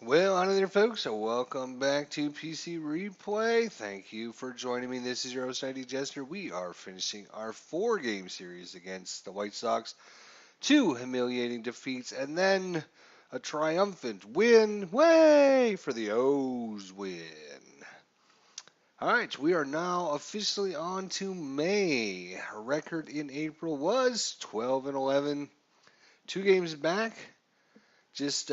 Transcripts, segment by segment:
Well, hi there, folks. So welcome back to PC Replay. Thank you for joining me. This is your host, ID Jester. We are finishing our four-game series against the White Sox. Two humiliating defeats, and then a triumphant win. Way for the O's win. All right, we are now officially on to May. Our record in April was 12-11. 2 games back. Just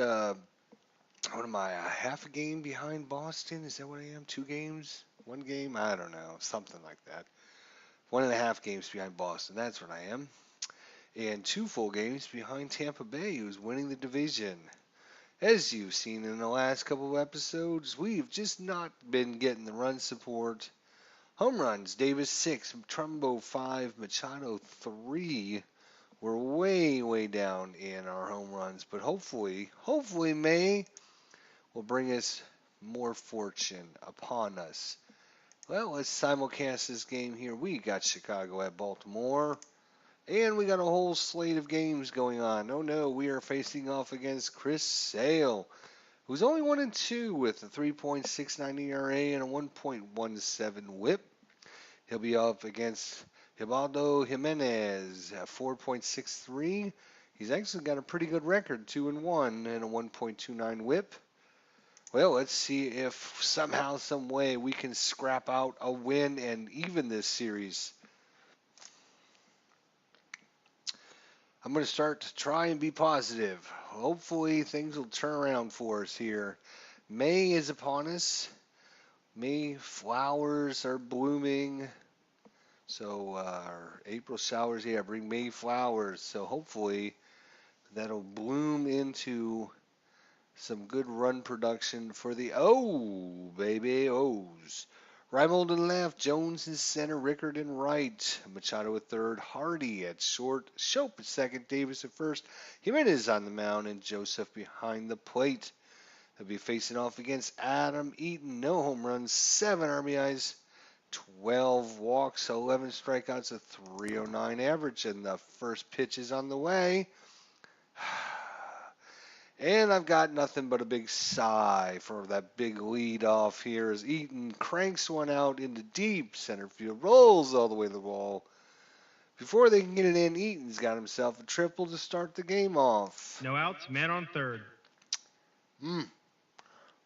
what am I? A half a game behind Boston? Is that what I am? 2 games? 1 game? I don't know. Something like that. 1.5 games behind Boston. That's what I am. And 2 full games behind Tampa Bay, who's winning the division. As you've seen in the last couple of episodes, we've just not been getting the run support. Home runs, Davis 6, Trumbo 5, Machado 3. We're way, way down in our home runs, but hopefully May will bring us more fortune upon us. Well, let's simulcast this game here. We got Chicago at Baltimore, and we got a whole slate of games going on. Oh no, we are facing off against Chris Sale, who's only 1-2 with a 3.69 ERA and a 1.17 WHIP. He'll be up against Jimenez at 4.63. He's actually got a pretty good record, 2-1 and a 1.29 WHIP. Well, let's see if somehow, some way we can scrap out a win and even this series. I'm going to start to try and be positive. Hopefully things will turn around for us here. May is upon us. May flowers are blooming. So our April showers, bring May flowers. So hopefully that'll bloom into some good run production for the baby O's. Reimold in left, Jones in center, Rickard in right, Machado at third, Hardy at short, Shope at second, Davis at first, Jimenez on the mound, and Joseph behind the plate. They'll be facing off against Adam Eaton. No home runs, 7 RBIs, 12 walks, 11 strikeouts, a 309 average, and the first pitch is on the way. And I've got nothing but a big sigh for that big lead off here as Eaton cranks one out into deep center field, rolls all the way to the wall. Before they can get it in, Eaton's got himself a triple to start the game off. No outs, man on third. All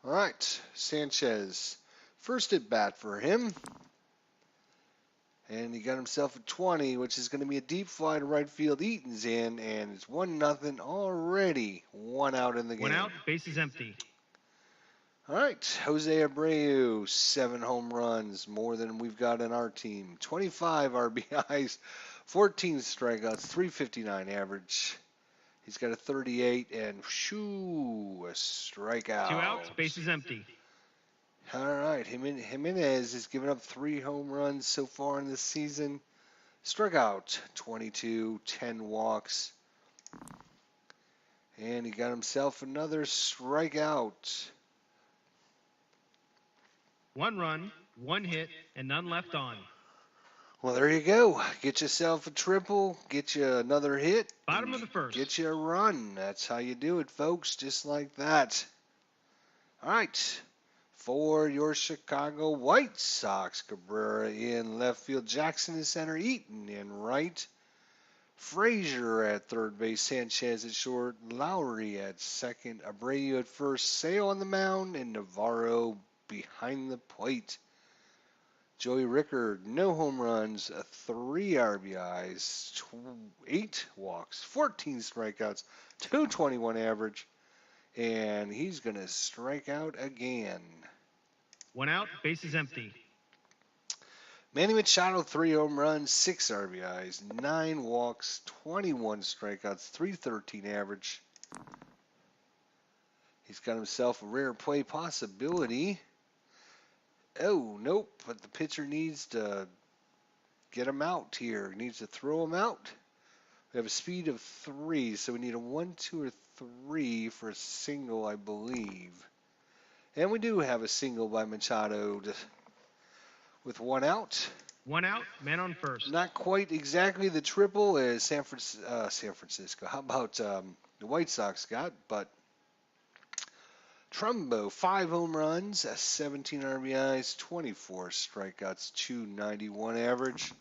right, Sanchez, first at bat for him. And he got himself a 20, which is going to be a deep fly to right field. Eaton's in, and it's 1-0 already. 1 out in the game. 1 out, bases empty. All right, Jose Abreu, 7 home runs, more than we've got in our team. 25 RBIs, 14 strikeouts, 359 average. He's got a 38 and a strikeout. 2 outs, bases empty. All right, Jimenez has given up 3 home runs so far in this season. Struck out 22, 10 walks. And he got himself another strikeout. 1 run, 1 hit, and none left on. Well, there you go. Get yourself a triple, get you another hit. Bottom of the first. Get you a run. That's how you do it, folks, just like that. All right. For your Chicago White Sox, Cabrera in left field, Jackson in center, Eaton in right, Frazier at third base, Sanchez at short, Lowry at second, Abreu at first, Sale on the mound, and Navarro behind the plate. Joey Rickard, no home runs, 3 RBIs, 8 walks, 14 strikeouts, 221 average, and he's going to strike out again. 1 out, bases empty. Manny Machado, 3 home runs, 6 RBIs, 9 walks, 21 strikeouts, 313 average. He's got himself a rare play possibility. Oh, nope, but the pitcher needs to get him out here. He needs to throw him out. We have a speed of 3, so we need a 1, 2, or 3 for a single, I believe. And we do have a single by Machado with 1 out. 1 out, man on first. Not quite exactly the triple as San Francisco. How about the White Sox got, but Trumbo, 5 home runs, 17 RBIs, 24 strikeouts, 291 average.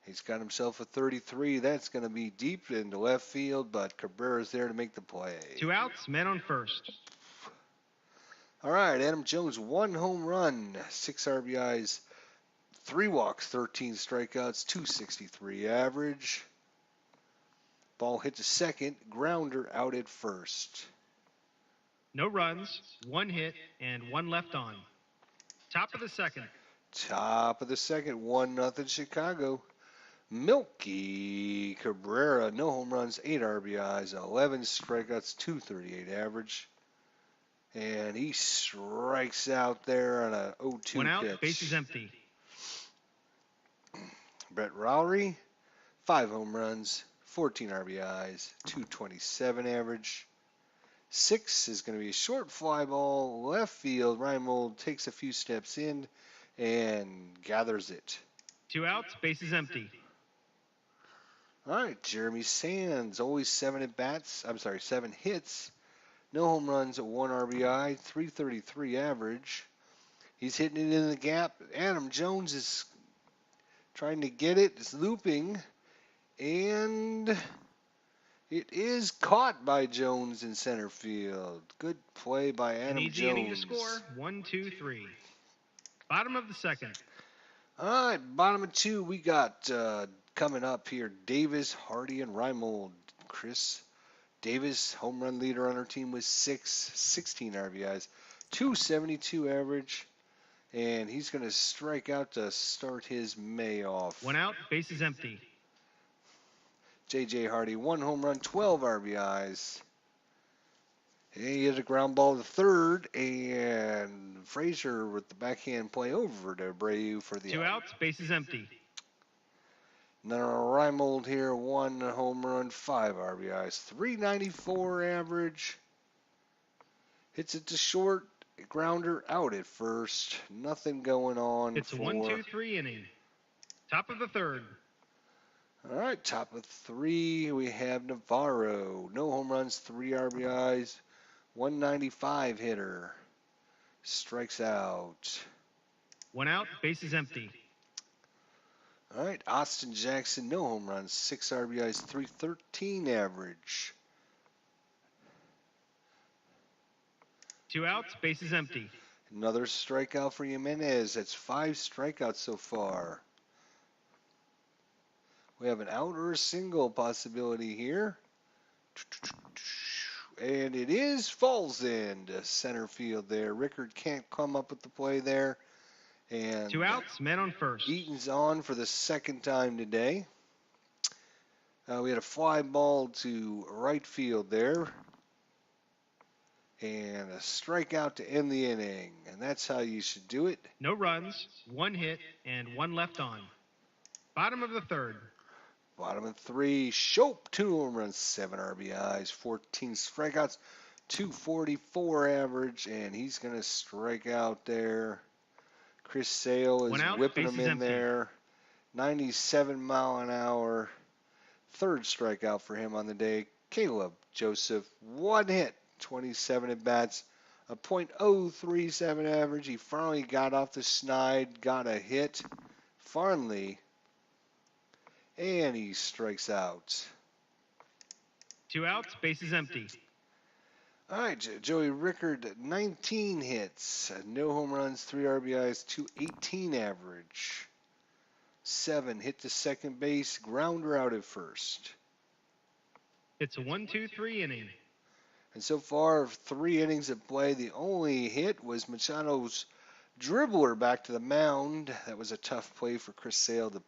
He's got himself a 33. That's going to be deep into left field, but Cabrera's there to make the play. 2 outs, men on first. All right, Adam Jones, 1 home run, 6 RBIs, 3 walks, 13 strikeouts, 263 average. Ball hit to second, grounder out at first. No runs, 1 hit, and 1 left on. Top of the second. Top of the second, 1-0 Chicago. Milky Cabrera, no home runs, 8 RBIs, 11 strikeouts, 238 average. And he strikes out there on a 0-2 1 out, pitch. bases empty. Brett Rowley, 5 home runs, 14 RBIs, 227 average. 6 is going to be a short fly ball, left field. Reimold takes a few steps in and gathers it. 2 outs, bases empty. All right, Jeremy Sands, always 7 hits, no home runs, 1 RBI, 333 average. He's hitting it in the gap. Adam Jones is trying to get it. It's looping, and it is caught by Jones in center field. Good play by Adam An easy Jones. inning to score. 1, 2, 3. Bottom of the second. All right, bottom of 2, we got coming up here Davis, Hardy, and Reimold. Chris Davis, home run leader on our team with 16 RBIs, 272 average, and he's going to strike out to start his May off. 1 out, bases empty. J.J. Hardy, 1 home run, 12 RBIs. He hit a ground ball to third, and Frazier with the backhand play over to Abreu for the 2 out. outs, bases empty. Now Reimold here, 1 home run, 5 RBIs, 394 average. Hits it to short, grounder out at first. Nothing going on. It's a 1, 2, 3 inning. Top of the third. All right, top of 3, we have Navarro. No home runs, 3 RBIs, 195 hitter. Strikes out. 1 out, bases empty. All right, Austin Jackson, no home runs, 6 RBIs, 313 average. 2 outs, bases empty. Another strikeout for Jimenez. That's 5 strikeouts so far. We have an out or a single possibility here. And it falls into center field there. Rickard can't come up with the play there. And 2 outs, men on first. Eaton's on for the second time today. We had a fly ball to right field there. And a strikeout to end the inning. And that's how you should do it. No runs, 1 hit, and 1 left on. Bottom of the third. Bottom of 3, Shope, 2 home runs, 7 RBIs, 14 strikeouts, 244 average, and he's going to strike out there. Chris Sale is 1 out, whipping him bases in empty. there. 97 mile an hour. Third strikeout for him on the day. Caleb Joseph, 1 hit, 27 at bats, a .037 average. He finally got off the snide, got a hit. Farnley. And he strikes out. 2 outs, bases empty. All right, Joey Rickard, 19 hits, no home runs, 3 RBIs, 218 average. 7 hit to second base, grounder out at first. It's a 1, 2, 3 inning. And so far, 3 innings of play, the only hit was Machado's dribbler back to the mound. That was a tough play for Chris Sale to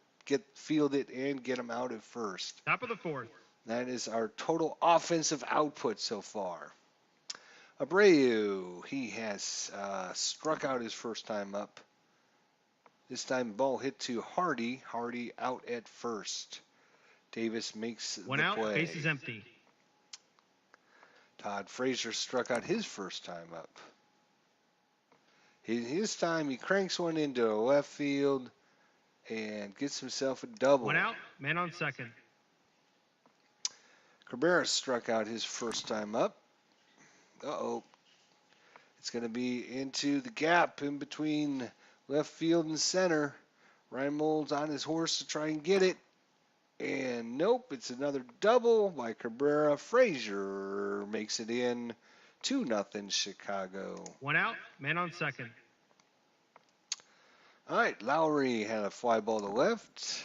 field it and get him out at first. Top of the fourth. That is our total offensive output so far. Abreu, he has struck out his first time up. This time ball hit to Hardy. Hardy out at first. Davis makes 1 the out, play. bases empty. Todd Frazier struck out his first time up. His time he cranks one into left field and gets himself a double. 1 out, man on second. Cabrera struck out his first time up. Uh-oh. It's going to be into the gap in between left field and center. Reimold's on his horse to try and get it. And nope, it's another double by Cabrera. Frazier makes it in 2-0 Chicago. 1 out, man on second. All right, Lowry had a fly ball to left.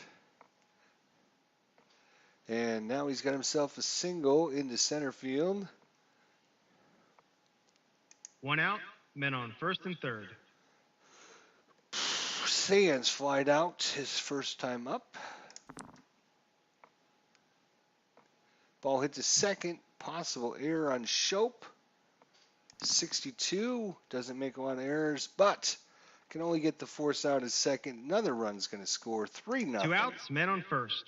And now he's got himself a single into center field. 1 out, men on first and third. Sands flied out his first time up. Ball hit to second. Possible error on Shope. 62. Doesn't make a lot of errors, but can only get the force out at second. Another run's going to score 3-0. 2 outs, men on first.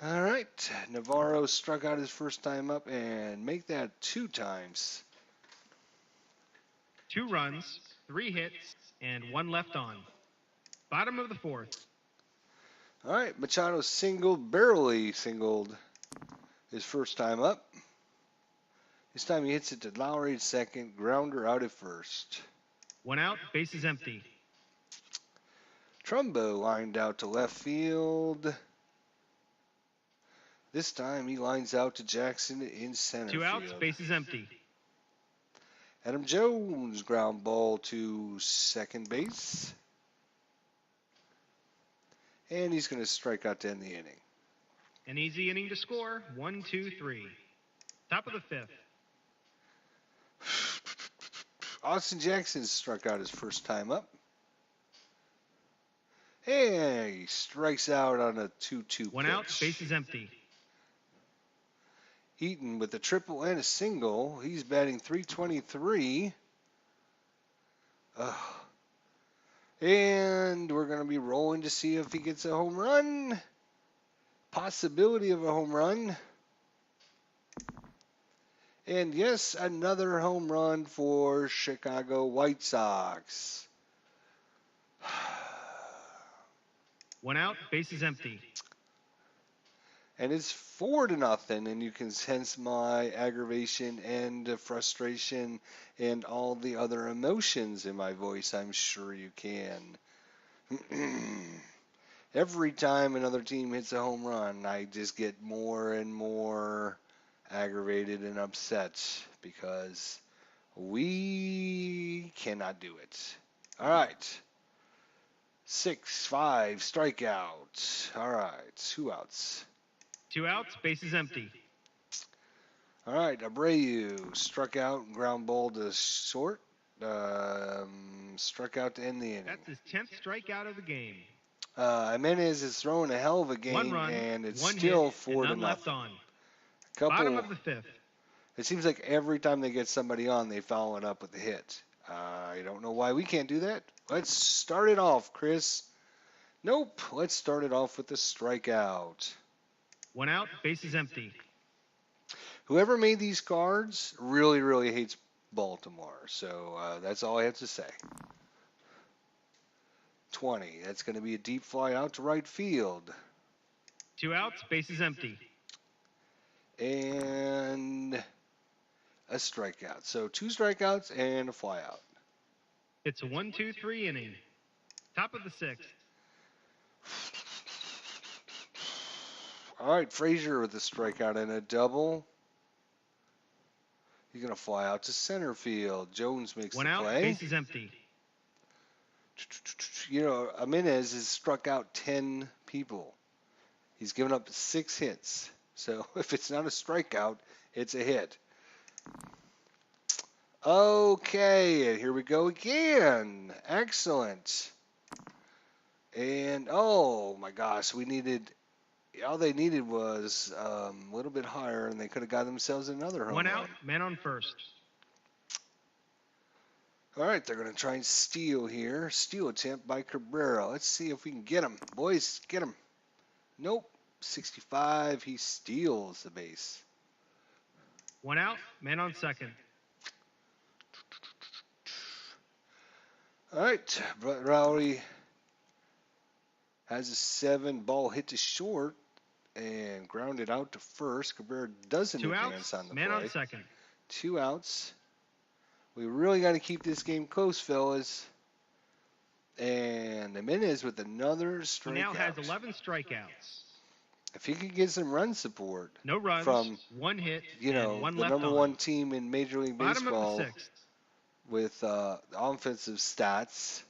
All right. Navarro struck out his first time up and make that 2 times. 2 runs, 3 hits, and 1 left on. Bottom of the fourth. All right. Machado barely singled his first time up. This time he hits it to Lowry at second, grounder out at first. 1 out, bases empty. Trumbo lined out to left field. This time he lines out to Jackson in center 2 outs, field. bases empty. Adam Jones ground ball to second base. And he's going to strike out to end the inning. An easy inning to score. 1, 2, 3. Top of the fifth. Austin Jackson struck out his first time up. And he strikes out on a 2-2 1 pitch. out, bases empty. Eaton with a triple and a single. He's batting .323. And we're going to be rolling to see if he gets a home run. Possibility of a home run. And yes, another home run for Chicago White Sox. 1 out, bases empty. And it's 4-0, and you can sense my aggravation and frustration and all the other emotions in my voice. I'm sure you can. Every time another team hits a home run, I just get more and more aggravated and upset because we cannot do it. All right. 6-5 strikeout. All right, 2 outs. 2 outs, bases empty. All right, Abreu struck out and ground ball to short. Struck out to end the inning. That's his 10th strikeout of the game. Jimenez is throwing a hell of a 1 game, run, and it's 1 still hit, 4 and to none left nothing. on. Bottom of the fifth. It seems like every time they get somebody on, they follow it up with a hit. I don't know why we can't do that. Let's start it off, Chris. Nope. Let's start it off with a strikeout. 1 out, bases empty. Whoever made these cards really, really hates Baltimore. So that's all I have to say. 20. That's going to be a deep fly out to right field. 2 outs, bases empty. And a strikeout. So 2 strikeouts and a fly out. It's a 1, 2, 3 inning. Top of the sixth. All right, Frazier with a strikeout and a double. He's going to fly out to center field. Jones makes 1 the out, play. bases empty. You know, Jimenez has struck out 10 people. He's given up 6 hits. So if it's not a strikeout, it's a hit. Okay, here we go again. Excellent. And, oh my gosh, all they needed was a little bit higher, and they could have got themselves another home 1 run. out, man on first. All right, they're going to try and steal here. Steal attempt by Cabrera. Let's see if we can get him. Boys, get him. Nope. 65. He steals the base. 1 out, man on second. All right, Rowley has a 7. Ball hit to short and grounded out to first. Cabrera doesn't 2 advance outs, on the man play. on second. 2 outs. We really got to keep this game close, fellas. And Jimenez with another He now has strikeout. 11 strikeouts. If he could get some run support No runs, from, 1 hit, you and know, 1 the left number on. one team in Major League Bottom of the Baseball 6th. with offensive stats,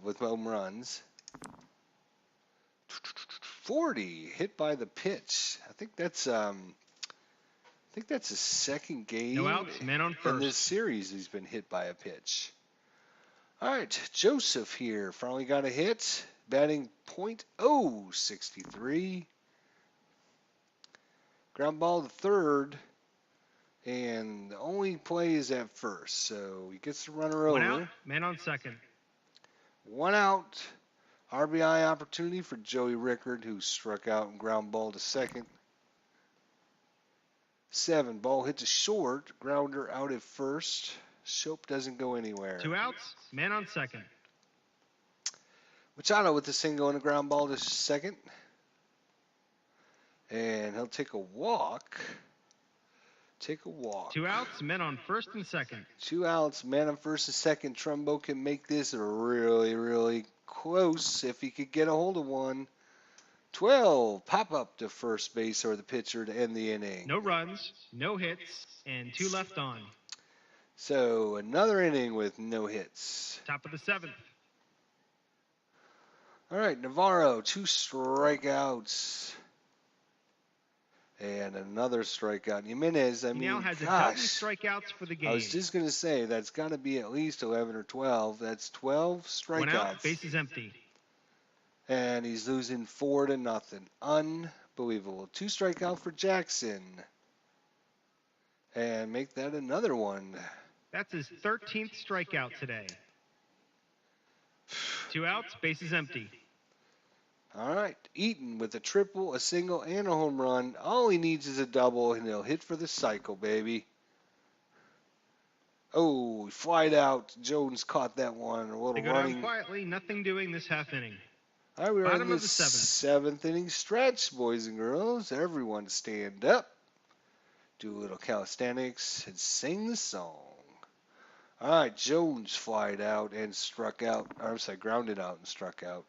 with home runs. 40 hit by the pitch. I think that's his second game No outs, man on in this first. series. He's been hit by a pitch. All right, Joseph here finally got a hit, batting .063. Ground ball to third, and the only play is at first, so he gets the runner 1 over. out, man on second. 1 out. RBI opportunity for Joey Rickard, who struck out and ground ball to second. 7, ball hit to short, grounder out at first. Shope doesn't go anywhere. 2 outs, man on second. Machado with the single and a ground ball to second. And he'll take a walk. 2 outs, men on first and second. 2 outs, man on first and second. Trumbo can make this really, really close if he could get a hold of one. 12, pop up to first base or the pitcher to end the inning. No runs, no hits, and 2 left on. So another inning with no hits. Top of the 7th. All right, Navarro, 2 strikeouts. And another strikeout. Jimenez, He now has a gosh. dozen strikeouts for the game. I was just going to say, that's got to be at least 11 or 12. That's 12 strikeouts. 1 out, bases empty. And he's losing 4-0. Unbelievable. 2 strikeout for Jackson. And make that another one. That's his 13th strikeout today. 2 outs, bases empty. All right, Eaton with a triple, a single, and a home run. All he needs is a double, and he'll hit for the cycle, baby. Oh, he flied out. Jones caught that one. A little They go running. down quietly, nothing doing this half inning. All right, we're Bottom in the of the 7th inning stretch, boys and girls. Everyone stand up, do a little calisthenics, and sing the song. All right, Jones flied out and struck out. Or, I'm sorry, grounded out and struck out.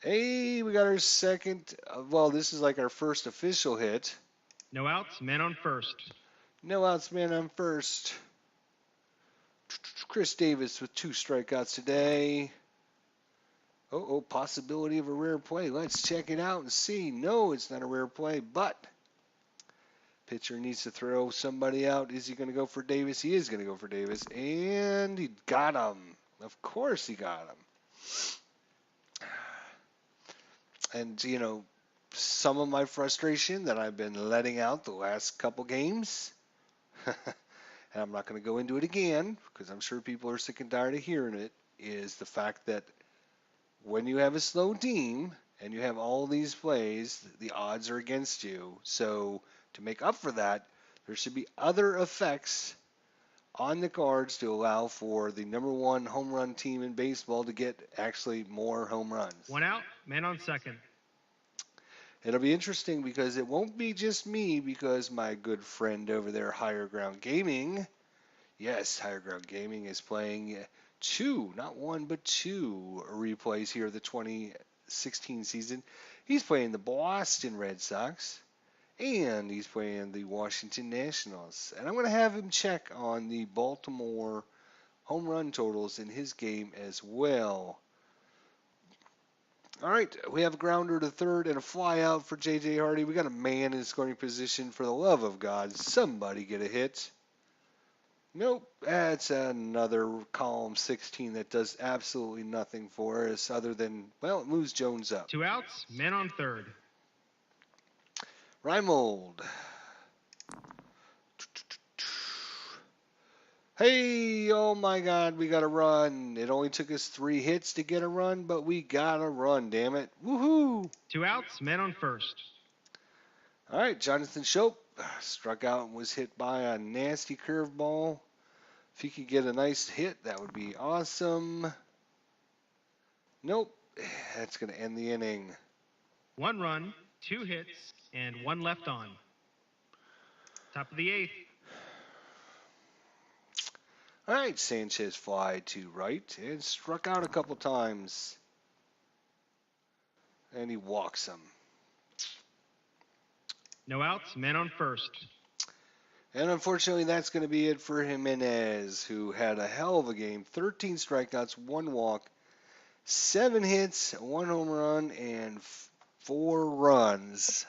Hey, we got our second. Well, this is like our first official hit. No outs, man on first. No outs, man on first. Chris Davis with 2 strikeouts today. Oh, possibility of a rare play. Let's check it out and see. No, it's not a rare play, but pitcher needs to throw somebody out. Is he going to go for Davis? He is going to go for Davis, and he got him. Of course he got him. And, you know, some of my frustration that I've been letting out the last couple games, and I'm not going to go into it again because I'm sure people are sick and tired of hearing it, is the fact that when you have a slow team and you have all these plays, the odds are against you. So to make up for that, there should be other effects on the cards to allow for the number 1 home run team in baseball to get actually more home runs. 1 out, man on second. It'll be interesting because it won't be just me, because my good friend over there, Higher Ground Gaming, yes, Higher Ground Gaming is playing 2, not 1, but 2 replays here of the 2016 season. He's playing the Boston Red Sox, and he's playing the Washington Nationals. And I'm going to have him check on the Baltimore home run totals in his game as well. All right, we have a grounder to third and a fly out for J.J. Hardy. We got a man in scoring position. For the love of God, somebody get a hit. Nope, that's another column 16 that does absolutely nothing for us other than, well, it moves Jones up. 2 outs, man on third. Reimold. Hey, oh my God, we got a run. It only took us 3 hits to get a run, but we got a run, damn it. Woohoo! 2 outs, man on first. All right, Jonathan Shope struck out and was hit by a nasty curveball. If he could get a nice hit, that would be awesome. Nope, that's going to end the inning. 1 run, 2 hits, and 1 left on. Top of the 8th. All right, Sanchez fly to right and struck out a couple times. And he walks him. No outs, men on first. And unfortunately, that's going to be it for Jimenez, who had a hell of a game. 13 strikeouts, 1 walk, 7 hits, 1 home run, and 4 runs.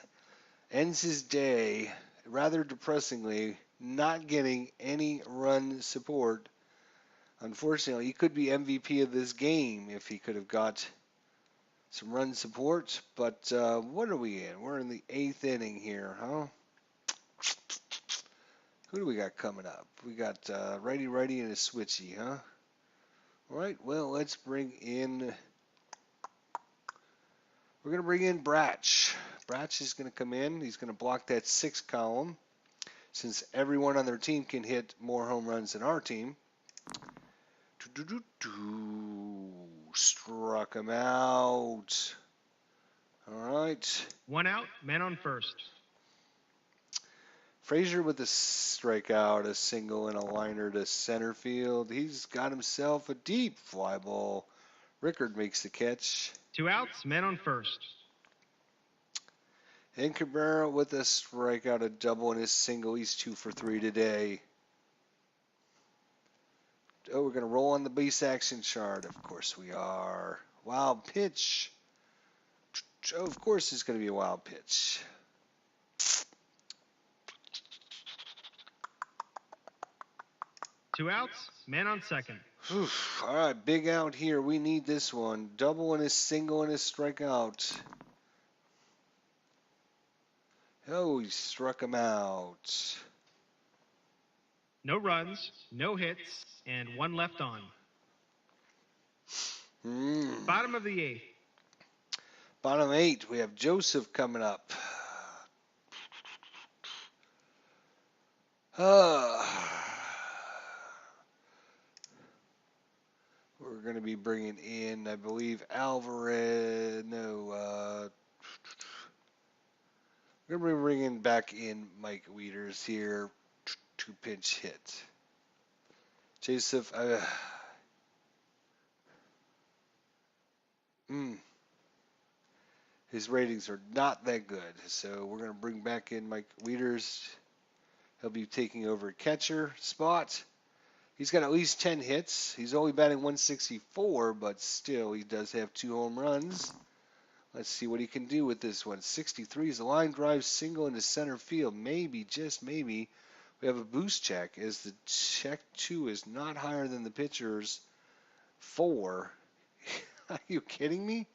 Ends his day, rather depressingly, not getting any run support. Unfortunately, he could be MVP of this game if he could have got some run support. But what are we in? We're in the 8th inning here, huh? Who do we got coming up? We got righty and a switchy, huh? All right, well, let's bring in. We're going to bring in Bratch. Bratch is going to come in. He's going to block that 6th column since everyone on their team can hit more home runs than our team. Struck him out. All right. 1 out, men on first. Frazier with a strikeout, a single, and a liner to center field. He's got himself a deep fly ball. Rickard makes the catch. 2 outs, men on first. And Cabrera with a strikeout, a double, and his single. He's 2 for 3 today. Oh, we're going to roll on the base action chart. Of course we are. Wild pitch. Oh, of course it's going to be a wild pitch. Two outs, man on second. Whew. All right, big out here. We need this one. Double and a single and a strikeout. Oh, he struck him out. No runs, no hits, and 1 left on. Bottom of the 8th. Bottom 8, we have Joseph coming up. We're going to be bringing in, I believe, Alvarez. No, we're going to be bringing back in Mike Wieters here to pinch hit. Joseph, his ratings are not that good, so we're going to bring back in Mike Wieters. He'll be taking over catcher spot. He's got at least 10 hits. He's only batting 164, but still he does have 2 home runs. Let's see what he can do with this one. 63 is a line drive single into center field. Maybe, just maybe, we have a boost check as the check 2 is not higher than the pitcher's 4. Are you kidding me?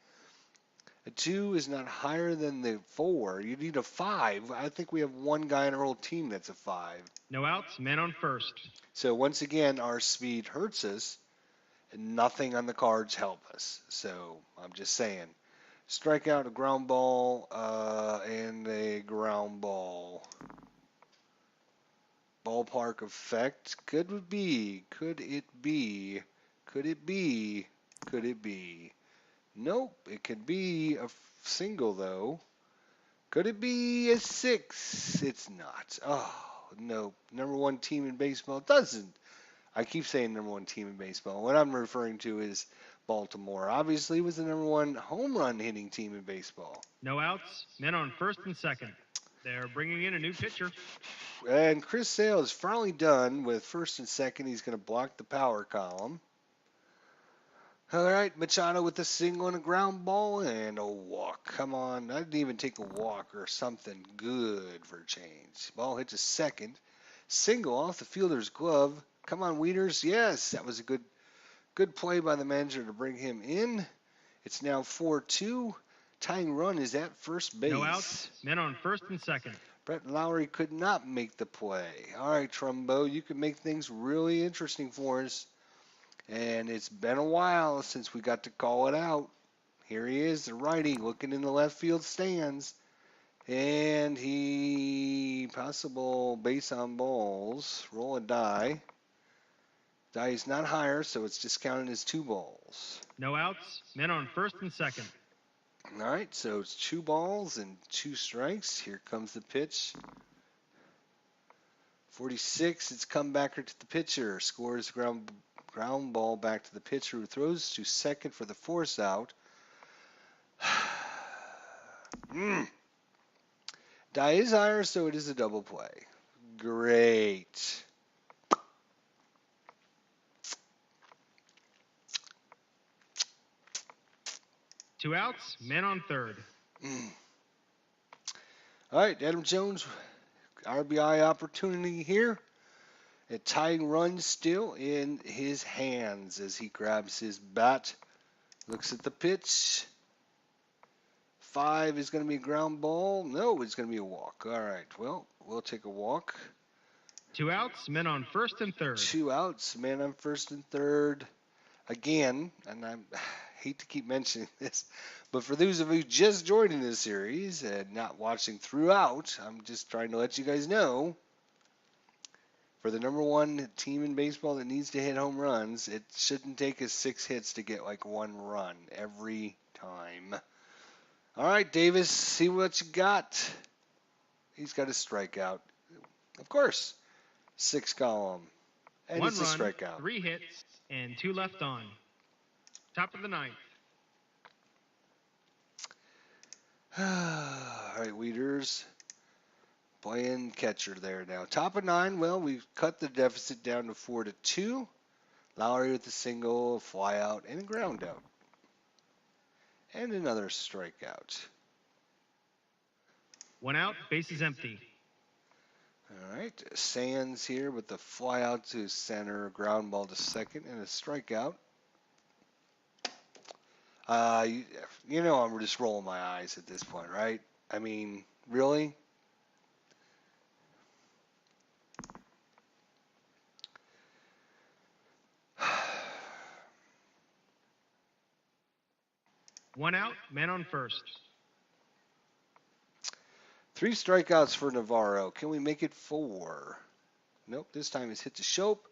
A 2 is not higher than the 4. You need a 5. I think we have one guy in our whole team that's a 5. No outs, men on first. So once again, our speed hurts us, and nothing on the cards help us. So I'm just saying. Strikeout, a ground ball, and a ground ball. Ballpark effect. Could it be? Could it be? Could it be? Could it be? Nope. It could be a single, though. Could it be a 6? It's not. Oh, no. Number 1 team in baseball doesn't. I keep saying number 1 team in baseball. What I'm referring to is Baltimore. Obviously, was the number 1 home run hitting team in baseball. No outs, men on first and second. They're bringing in a new pitcher. And Chris Sale is finally done with first and second. He's going to block the power column. All right, Machado with a single and a ground ball and a walk. Come on, I didn't even take a walk or something good for a change. Ball hits a second. Single off the fielder's glove. Come on, Wieters. Yes, that was a good play by the manager to bring him in. It's now 4-2. Tying run is at first base. No outs, men on first and second. Brett Lowry could not make the play. All right, Trumbo, you can make things really interesting for us. And it's been a while since we got to call it out. Here he is, the righty, looking in the left field stands. And he, possible base on balls, roll a die. Die is not higher, so it's discounted as 2 balls. No outs, men on first and second. All right, so it's 2 balls and 2 strikes. Here comes the pitch. 46, it's comebacker to the pitcher. Scores ground ball back to the pitcher who throws to second for the force out. Die is higher, so it is a double play. Great. Two outs, men on third. All right, Adam Jones, RBI opportunity here. A tying run still in his hands as he grabs his bat, looks at the pitch. 5 is going to be a ground ball. No, it's going to be a walk. All right, well, we'll take a walk. Two outs, men on first and third. 2 outs, man on first and third. Again, and I hate to keep mentioning this, but for those of you just joining this series and not watching throughout, I'm just trying to let you guys know, for the number one team in baseball that needs to hit home runs, it shouldn't take us 6 hits to get like 1 run every time. All right, Davis, see what you got. He's got a strikeout. Of course, 6 column. And 1 it's a run, strikeout. 3 hits, and 2 left on. Top of the ninth. All right, Weeders playing catcher there now. Top of 9. Well, we've cut the deficit down to 4-2. Lowry with a single, a fly out, and a ground out. And another strikeout. 1 out, bases empty. All right, Sands here with the fly out to center, ground ball to second, and a strikeout. You know I'm just rolling my eyes at this point, right? I mean, really? One out, man on first. 3 strikeouts for Navarro. Can we make it 4? Nope, this time it's hit to Shope.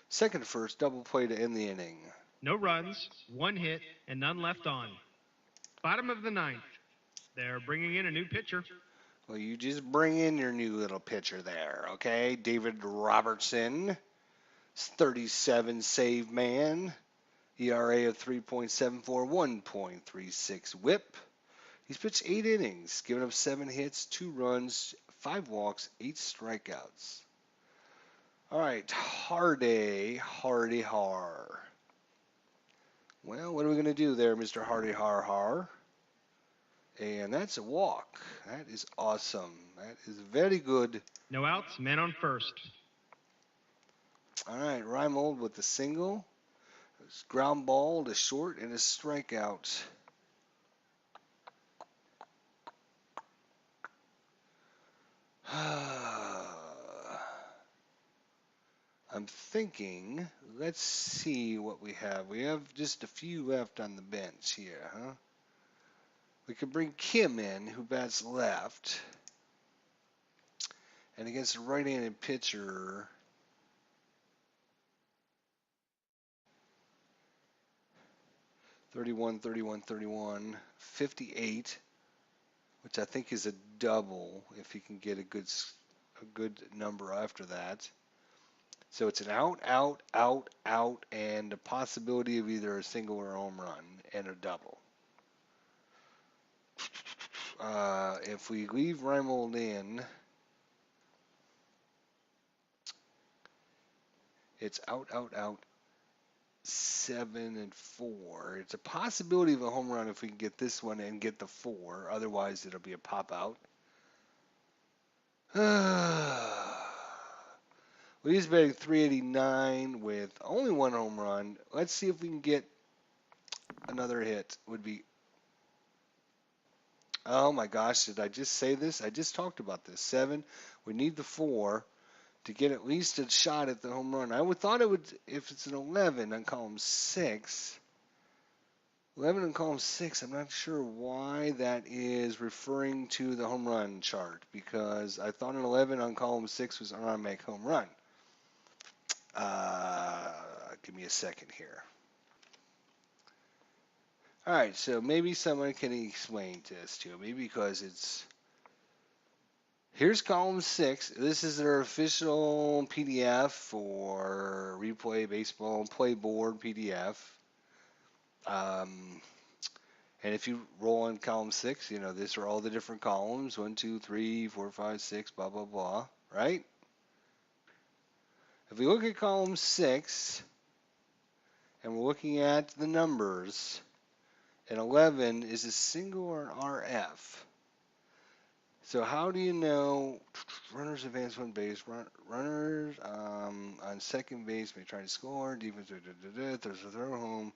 Second to first, double play to end the inning. No runs, 1 hit, and none left on. Bottom of the ninth. They're bringing in a new pitcher. Well, you just bring in your new little pitcher there, okay? David Robertson, 37 save man, ERA of 3.74, 1.36 whip. He's pitched 8 innings, given up 7 hits, 2 runs, 5 walks, 8 strikeouts. All right, Hardy Har. Well, what are we going to do there, Mr. Hardy Har? And that's a walk. That is awesome. That is very good. No outs, man on first. All right, Reimold with the single. Ground ball to short and a strikeout. I'm thinking, let's see what we have. We have just a few left on the bench here, huh? We could bring Kim in, who bats left. And against a right-handed pitcher, (31, 31, 31, 58), which I think is a double if he can get a good number after that. So it's an out, and a possibility of either a single or a home run and a double. If we leave Reimold in, it's out, 7 and 4. It's a possibility of a home run if we can get this one and get the 4. Otherwise, it'll be a pop out. Well, he's batting .389 with only 1 home run. Let's see if we can get another hit. Would be. Oh my gosh, did I just say this? I just talked about this. 7. We need the 4 to get at least a shot at the home run. I would thought it would, if it's an 11 on column 6. 11 on column 6, I'm not sure why that is referring to the home run chart, because I thought an 11 on column 6 was an automatic home run. Give me a second here. All right, so maybe someone can explain this to me, because Here's column 6. This is their official PDF for Replay Baseball Play Board PDF. And if you roll on column 6, these are all the different columns: 1, 2, 3, 4, 5, 6, blah, blah, blah, right? If we look at column 6, and we're looking at the numbers, and 11 is a single or an RF. So how do you know runners advance one base, runners on second base may try to score, defense, throws a throw home,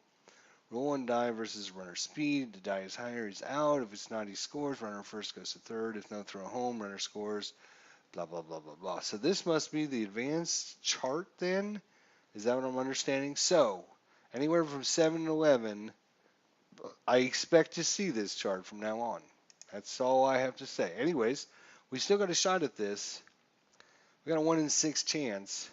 roll and die versus runner speed. The die is higher, he's out. If it's not, he scores. Runner first goes to third. If no, throw home, runner scores, blah, blah, blah, blah, blah. So this must be the advanced chart then? Is that what I'm understanding? So anywhere from 7 to 11, I expect to see this chart from now on. That's all I have to say. Anyways, we still got a shot at this. We got a 1 in 6 chance.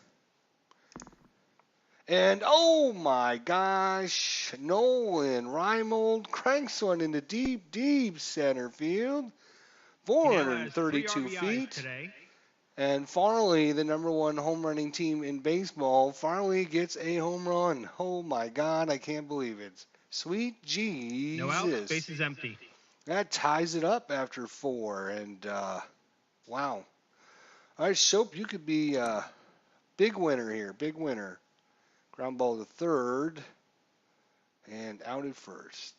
And oh my gosh, Nolan Reimold cranks one into deep, deep center field. He now has 432 3 RBIs feet. today. And Farley, the number 1 home running team in baseball, Farley gets a home run. Oh my God, I can't believe it. Sweet Jesus. No outs, base is empty. That ties it up after 4. And wow. All right, Soap, you could be a big winner here. Big winner. Ground ball to third. And out at first.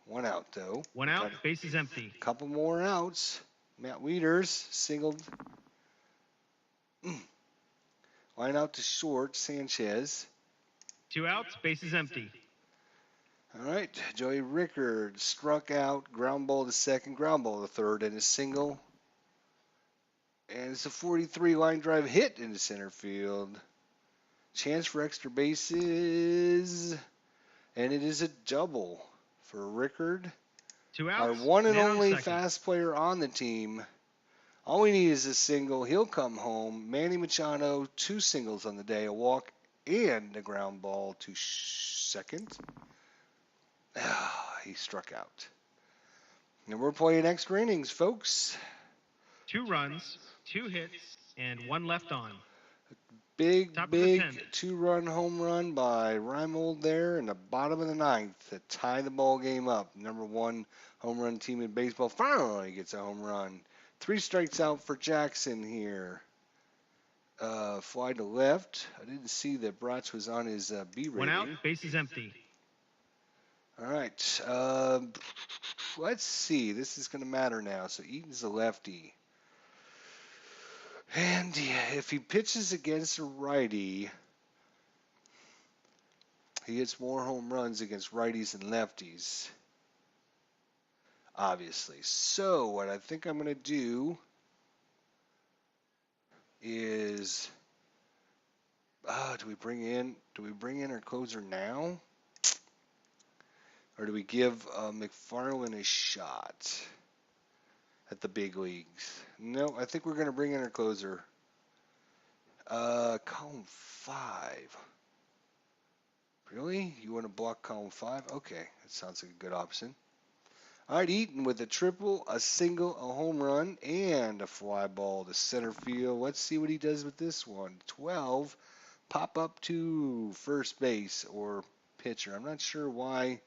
1 out, though. 1 out, base is empty. Couple more outs. Matt Wieters singled. Line out to short, Sanchez. 2 outs, base is empty. All right, Joey Rickard struck out, ground ball to second, ground ball to third, and a single. And it's a 43 line drive hit into center field. Chance for extra bases, and it is a double for Rickard. 2 outs, Our one and man on only second. fast player on the team. All we need is a single. He'll come home. Manny Machado, 2 singles on the day, a walk and a ground ball to second. He struck out. And we're playing extra innings, folks. 2 runs, 2 hits, and 1 left on. Big, Top of the big 10th. 2-run home run by Reimold there in the bottom of the 9th to tie the ball game up. Number 1 home run team in baseball finally gets a home run. 3 strikes out for Jackson here. Fly to left. I didn't see that Bratz was on his B rating. 1 out, base is empty. All right. Let's see. This is going to matter now. So Eaton's a lefty. And if he pitches against a righty, he gets more home runs against righties and lefties, obviously. So what I think I'm going to do is, do we bring in our closer now? Or do we give McFarland a shot at the big leagues? No, I think we're going to bring in our closer. Column 5. Really? You want to block column 5? Okay, that sounds like a good option. All right, Eaton with a triple, a single, a home run, and a fly ball to center field. Let's see what he does with this one. 12, pop up to first base or pitcher. I'm not sure why.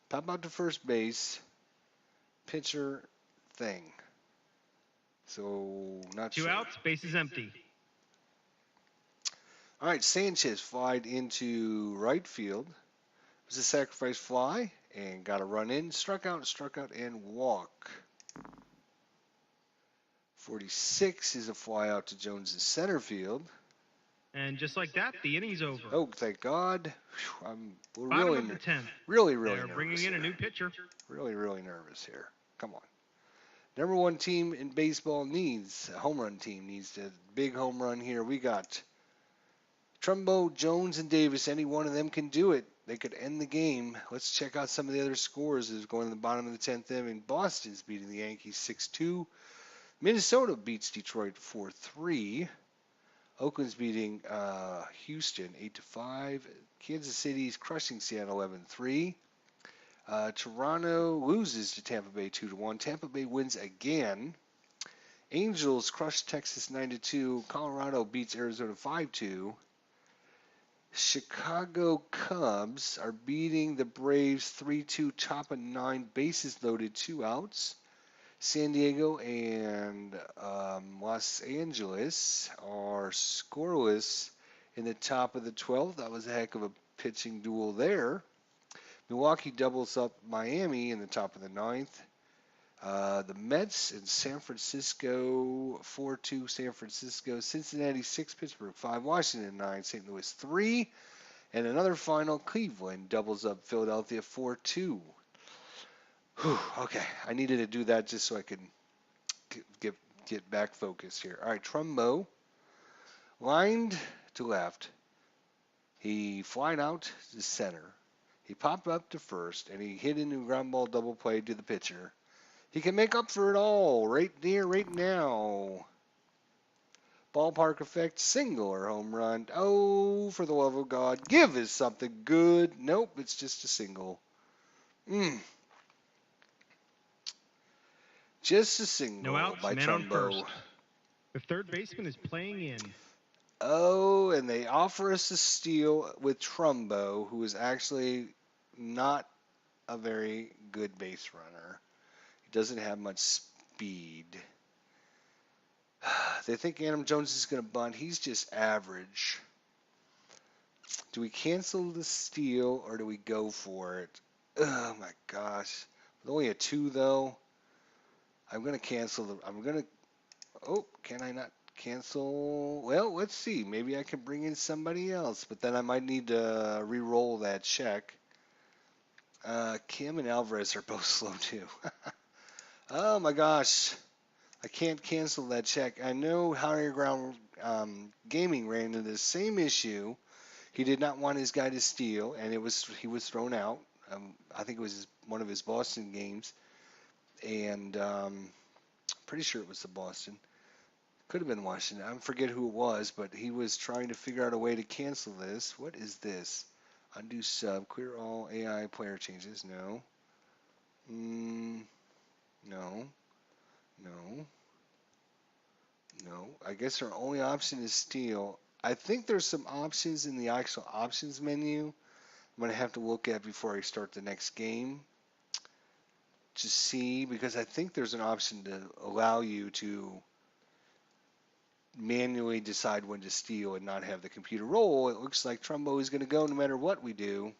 Pop out to first base, pitcher thing. So, not 2 sure. outs, base is empty. All right, Sanchez flied into right field. It was a sacrifice fly and got a run in. Struck out, and walk. 46 is a fly out to Jones in center field. And just like that, the inning's over. Oh, thank God. We're Bottom really, of the 10th. really They're nervous bringing in a here. new pitcher. Really, really nervous here. Come on. Number 1 team in baseball needs a home run team. Needs a big home run here. We got Trumbo, Jones, and Davis. Any one of them can do it. They could end the game. Let's check out some of the other scores as going to the bottom of the 10th inning. Boston's beating the Yankees 6-2. Minnesota beats Detroit 4-3. Oakland's beating Houston 8-5. Kansas City's crushing Seattle 11-3. Toronto loses to Tampa Bay 2-1. Tampa Bay wins again. Angels crush Texas 9-2. Colorado beats Arizona 5-2. Chicago Cubs are beating the Braves 3-2, top of 9, bases loaded, 2 outs. San Diego and Los Angeles are scoreless in the top of the 12th. That was a heck of a pitching duel there. Milwaukee doubles up Miami in the top of the 9th. The Mets in San Francisco, 4-2 San Francisco. Cincinnati 6, Pittsburgh 5, Washington 9, St. Louis 3. And another final, Cleveland doubles up Philadelphia 4-2. Okay, I needed to do that just so I could get back focused here. All right, Trumbo lined to left. He flied out to center. He popped up to first, and he hit into a ground ball double play to the pitcher. He can make up for it all right there, right now. Ballpark effect, single or home run. Oh, for the love of God, give us something good. Nope, it's just a single. Just a single No outs, by man on Trumbo. first. The third baseman is playing in. Oh, and they offer us a steal with Trumbo, who is actually not a very good base runner. He doesn't have much speed. They think Adam Jones is going to bunt. He's just average. Do we cancel the steal or do we go for it? Oh my gosh. With only a 2 though, I'm going to cancel the. I'm going to. Oh, can I not cancel? Well, let's see. Maybe I can bring in somebody else, but then I might need to re-roll that check. Kim and Alvarez are both slow too. Oh my gosh. I can't cancel that check. I know Higher Ground Gaming ran into the same issue. He did not want his guy to steal, and he was thrown out. I think it was one of his Boston games, and pretty sure it was the Boston. Could have been Washington. I forget who it was, but he was trying to figure out a way to cancel this. What is this? Undo sub. Clear all AI player changes. No. No. No. No. I guess our only option is steal. I think there's some options in the actual options menu I'm going to have to look at before I start the next game to see, because I think there's an option to allow you to manually decide when to steal and not have the computer roll. It looks like Trumbo is going to go no matter what we do.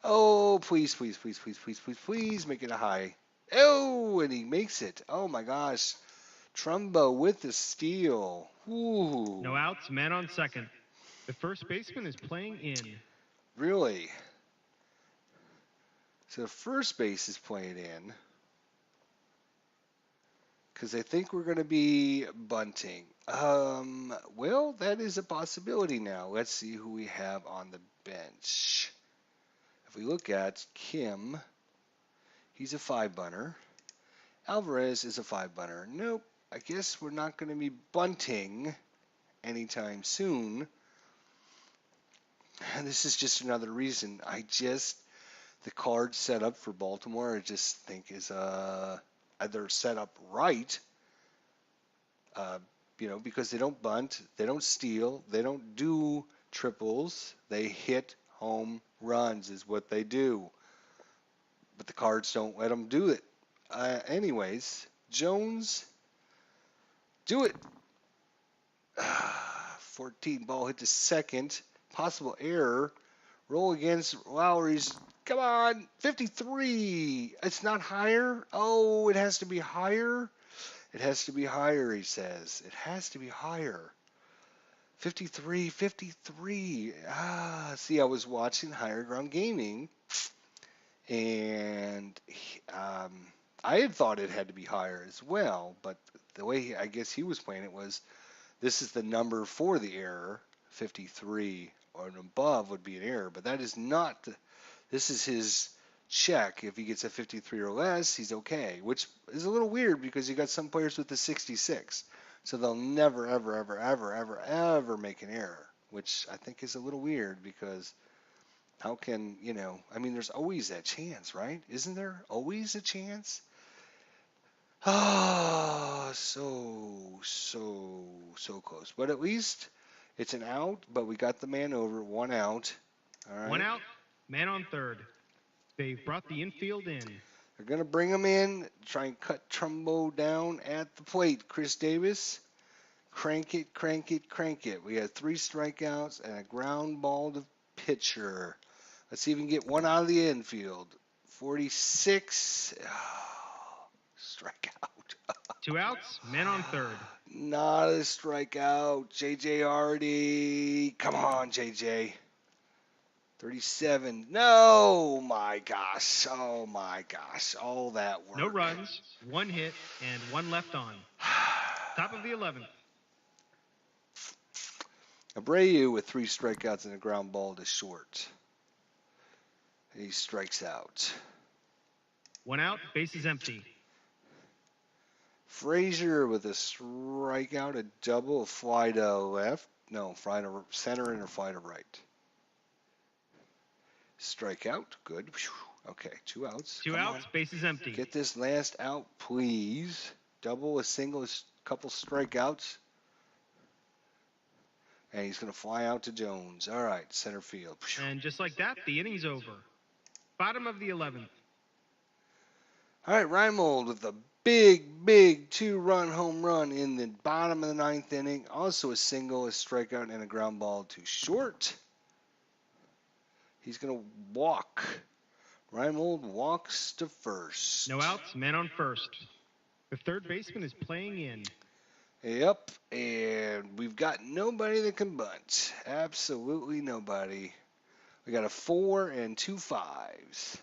Oh, please, please, please, please, please, please, please make it a high. Oh, and he makes it. Oh my gosh. Trumbo with the steal. Ooh. No outs, man on second. The first baseman is playing in. Really? So first base is playing in because I think we're going to be bunting. Well, that is a possibility now. Let's see who we have on the bench. If we look at Kim, he's a 5-bunter. Alvarez is a 5-bunter. Nope, I guess we're not going to be bunting anytime soon. And this is just another reason. The card set up for Baltimore, I just think is either set up right, uh, because they don't bunt, they don't steal, they don't do triples, they hit home runs is what they do. But the cards don't let them do it. Anyways, Jones, do it. 14 ball hit to second. Possible error. Roll against Lowry's. Come on, 53. It's not higher. Oh, it has to be higher. It has to be higher, he says. It has to be higher. 53, 53. See, I was watching Higher Ground Gaming, and I had thought it had to be higher as well, but the way I guess he was playing it was this is the number for the error. 53 or above would be an error, but that is not this is his check. If he gets a 53 or less, he's okay, which is a little weird because you got some players with the 66, so they'll never, ever, ever, ever, ever, ever make an error, which I think is a little weird because how can, I mean, there's always that chance, right? Isn't there always a chance? Ah, so close. But at least it's an out, but we got the man over. One out. All One right. out, man on third. They've brought the infield in. They're going to bring him in, try and cut Trumbo down at the plate. Chris Davis, crank it, crank it, crank it. We had 3 strikeouts and a ground ball to pitcher. Let's see if we can get one out of the infield. 46. Oh, strikeout. 2 outs, man on third. Not a strikeout. JJ Hardy. Come on, JJ. 37. No, my gosh. Oh, my gosh. All that work. No runs, 1 hit, and 1 left on. Top of the 11th. Abreu with 3 strikeouts and a ground ball to short. He strikes out. 1 out, bases empty. Frazier with a strikeout, a double, a fly to left. No, fly to center and a fly to right. Strikeout, good. Okay, 2 outs. 2 Come outs, on. bases empty. Get this last out, please. Double, a single, a couple strikeouts. And he's going to fly out to Jones. All right, center field. And just like that, the inning's over. Bottom of the 11th. All right, Reimold with a big 2-run home run in the bottom of the 9th inning. Also a single, a strikeout, and a ground ball to short. He's going to walk. Reimold walks to first. No outs, man on first. The third baseman is playing in. Yep, and we've got nobody that can bunt. Absolutely nobody. We got a 4 and 2 5s,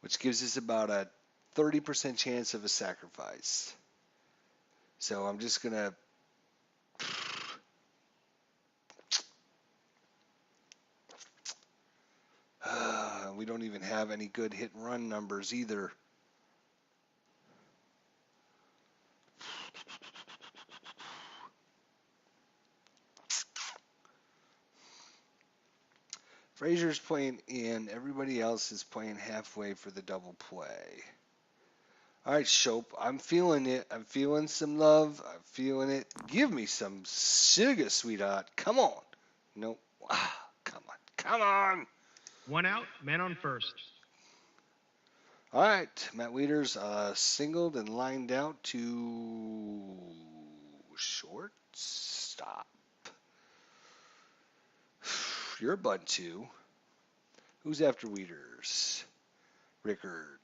which gives us about a 30% chance of a sacrifice. So I'm just going to we don't even have any good hit and run numbers either. Frazier's playing in. Everybody else is playing halfway for the double play. All right, Shope, I'm feeling it. I'm feeling some love. I'm feeling it. Give me some sugar, sweetheart. Come on. Nope. Ah, come on. Come on. 1 out, man on first. All right, Matt Wieters singled and lined out to shortstop. You're a bunt too. Who's after Wieters? Rickard.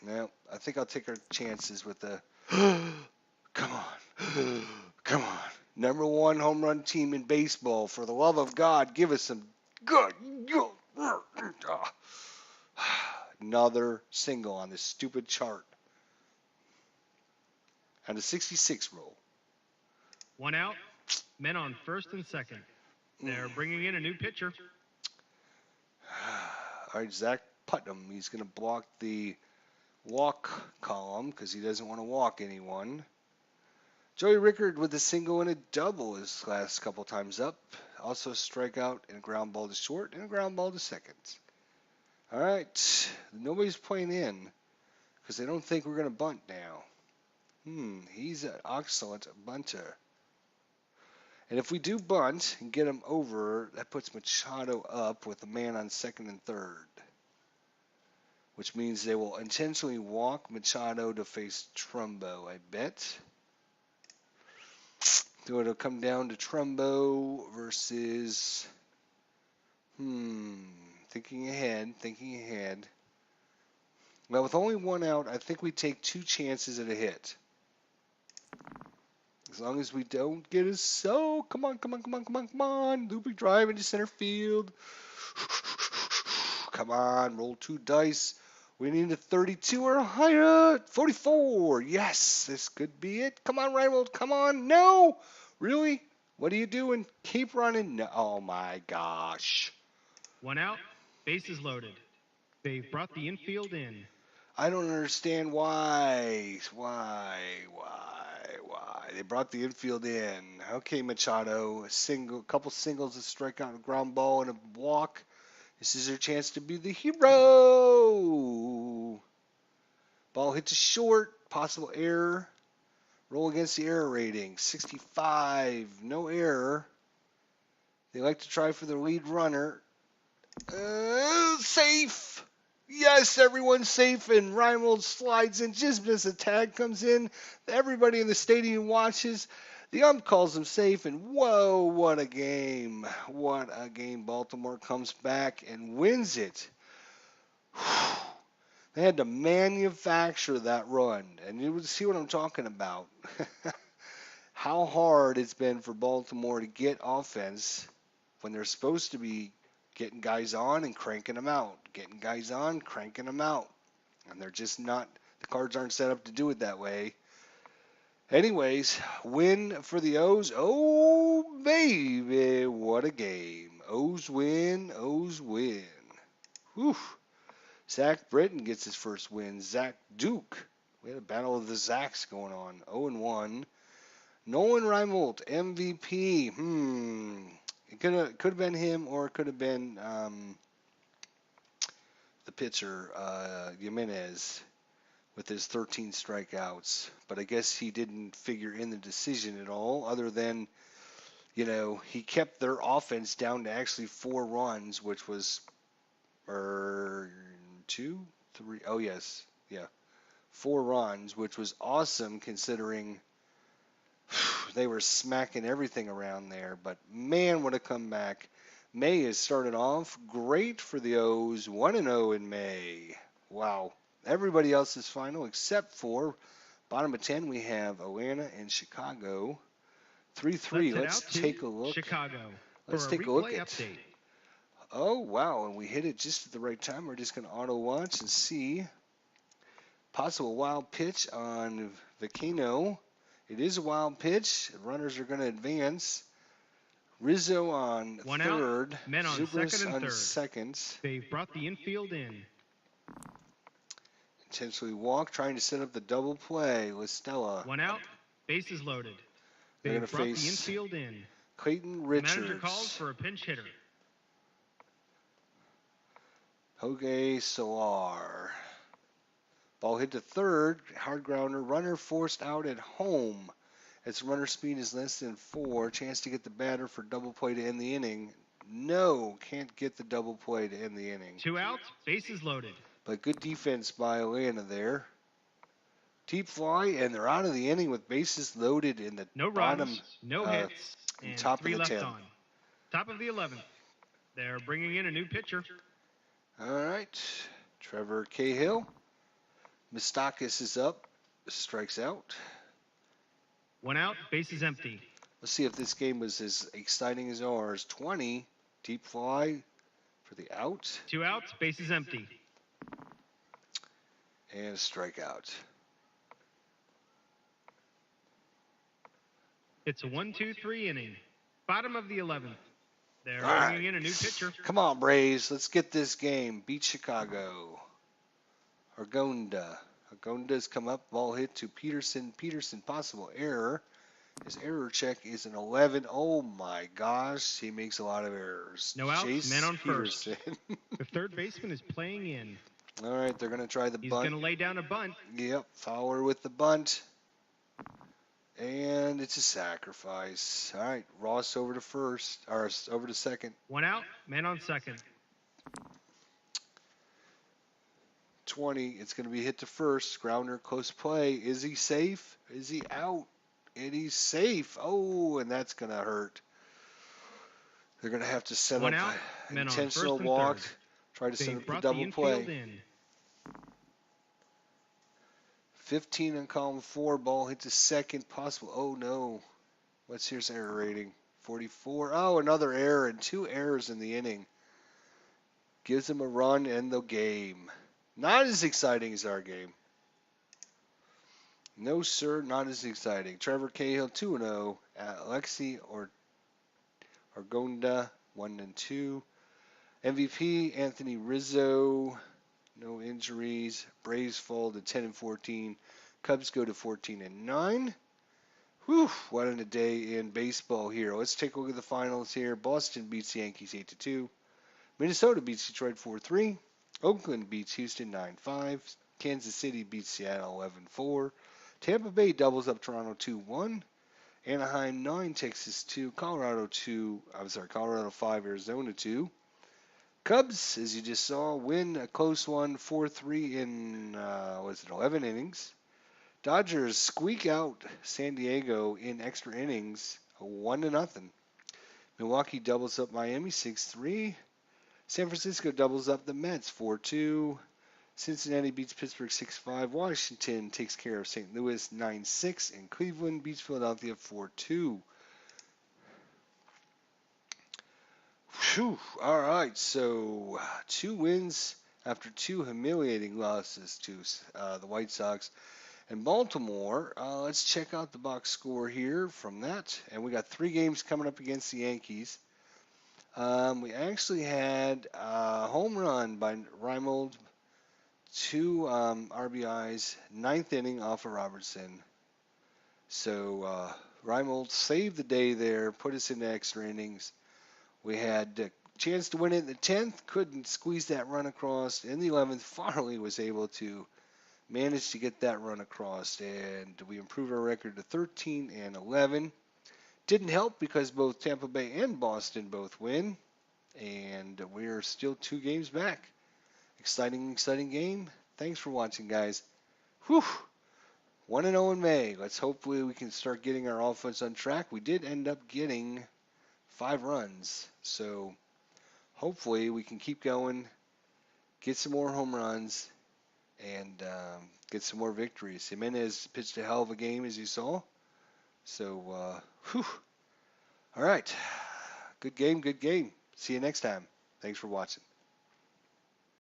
No, I think I'll take our chances with the. Come on. Come on. Number 1 home run team in baseball. For the love of God, give us some good. Another single on this stupid chart. And a 66 roll. 1 out, men on first and second. They're bringing in a new pitcher. All right, Zach Putnam. He's going to block the walk column because he doesn't want to walk anyone. Joey Rickard with a single and a double his last couple times up. Also a strikeout and a ground ball to short and a ground ball to second. All right, nobody's playing in because they don't think we're going to bunt now. He's an excellent bunter. And if we do bunt and get him over, that puts Machado up with a man on second and third, which means they will intentionally walk Machado to face Trumbo, I bet. So it'll come down to Trumbo versus, thinking ahead. Well, with only 1 out, I think we take 2 chances at a hit. As long as we don't get a come on. Looping drive into center field. Come on, roll 2 dice. We need a 32 or higher. 44. Yes, this could be it. Come on, Reimold. Come on. No. Really? What are you doing? Keep running. No. Oh, my gosh. 1 out, bases loaded. They've brought the infield in. I don't understand why. Why? They brought the infield in. Okay, Machado, a couple singles, a strikeout, a ground ball, and a walk. This is your chance to be the hero. hit to short. Possible error. Roll against the error rating. 65. No error. They like to try for the lead runner. Safe. Yes, everyone's safe, and Reimold slides in just as the tag comes in. Everybody in the stadium watches. The ump calls him safe, and whoa, what a game. What a game. Baltimore comes back and wins it. They had to manufacture that run, and you would see what I'm talking about. How hard it's been for Baltimore to get offense when they're supposed to be getting guys on and cranking them out, getting guys on, cranking them out. And they're just not, the cards aren't set up to do it that way. Anyways, win for the O's. Oh, baby, what a game. O's win, O's win. Whew. Zach Britton gets his first win. Zach Duke. We had a battle of the Zacks going on. 0-1. Nolan Reimold, MVP. It could have been him, or it could have been the pitcher, Jimenez, with his 13 strikeouts. But I guess he didn't figure in the decision at all, other than, he kept their offense down to actually 4 runs, which was 2, 3. Oh, yes. Yeah. 4 runs, which was awesome considering they were smacking everything around there. But man, what a comeback. May has started off great for the O's, 1-0 in May. Wow. Everybody else is final except for bottom of 10 we have Atlanta and Chicago. 3-3. Let's take a look. Chicago. Let's take a look at update. Oh, wow. And we hit it just at the right time. We're just going to auto watch and see. Possible wild pitch on Vicino. It is a wild pitch. Runners are going to advance. Rizzo on One third. Out. Men on Zubris second and on third. second. They've brought the infield in. Intentionally walk, trying to set up the double play with Stella. 1 out. Bases loaded. They're They've going to brought the face infield in. Clayton The Richards. manager calls for a pinch hitter. Hoge Solar. Ball hit to third. Hard grounder. Runner forced out at home. Its runner speed is less than 4. Chance to get the batter for double play to end the inning. No, can't get the double play to end the inning. 2 outs. Bases loaded. But good defense by Atlanta there. Deep fly, and they're out of the inning with bases loaded in the No bottom, runs, no hits, and top 3 of the left 10th. on. Top of the 11th. They're bringing in a new pitcher. All right, Trevor Cahill. Mistakis is up, strikes out. 1 out, bases empty. Let's see if this game was as exciting as ours. 20, deep fly for the out. 2 outs, bases empty. And a strikeout. It's a 1-2-3 inning. Bottom of the 11th. They're All bringing in a new pitcher. Come on, Braves. Let's get this game. Beat Chicago. Argonda's come up. Ball hit to Peterson. Peterson, possible error. His error check is an 11. Oh, my gosh. He makes a lot of errors. No outs, Jace man on Peterson. first. The third baseman is playing in. All right, they're going to try the He's bunt. going to lay down a bunt. Yep, Fowler with the bunt. And it's a sacrifice. All right, Ross over to first, or over to second. 1 out, man on second. 20, it's going to be hit to first. Grounder, close play. Is he safe? Is he out? And he's safe. Oh, and that's going to hurt. They're going to have to set 1 up out, an men on intentional first and walk. third. Try to set They've up the brought the double play. infield in. 15 on column 4. Ball hit to second. Possible. Oh, no. What's his error rating? 44. Oh, another error and 2 errors in the inning. Gives them a run and the game. Not as exciting as our game. No, sir, not as exciting. Trevor Cahill, 2-0. Alexi Argonda, 1-2. MVP, Anthony Rizzo, no injuries. Braves fall to 10-14. Cubs go to 14-9. Whew, what a day in baseball here. Let's take a look at the finals here. Boston beats the Yankees 8-2. Minnesota beats Detroit 4-3. Oakland beats Houston 9-5. Kansas City beats Seattle 11-4. Tampa Bay doubles up Toronto 2-1. Anaheim 9, Texas 2, Colorado 5, Arizona 2. Cubs, as you just saw, win a close one, 4-3 in 11 innings. Dodgers squeak out San Diego in extra innings, 1-0. Milwaukee doubles up Miami 6-3. San Francisco doubles up the Mets 4-2. Cincinnati beats Pittsburgh 6-5. Washington takes care of St. Louis 9-6. And Cleveland beats Philadelphia 4-2. Whew. All right, so 2 wins after 2 humiliating losses to the White Sox and Baltimore. Let's check out the box score here from that. And we got 3 games coming up against the Yankees. We actually had a home run by Reimold, 2 RBIs, 9th inning off of Robertson. So Reimold saved the day there, put us into extra innings. We had a chance to win it in the 10th, couldn't squeeze that run across. In the 11th, Farley was able to manage to get that run across, and we improved our record to 13-11. Didn't help because both Tampa Bay and Boston both win, and we're still 2 games back. Exciting, exciting game. Thanks for watching, guys. Whew. 1-0 in May. Let's hopefully we can start getting our offense on track. We did end up getting 5 runs, so hopefully we can keep going, get some more home runs, and get some more victories. Jimenez pitched a hell of a game, as you saw. So, whew. All right. Good game, good game. See you next time. Thanks for watching.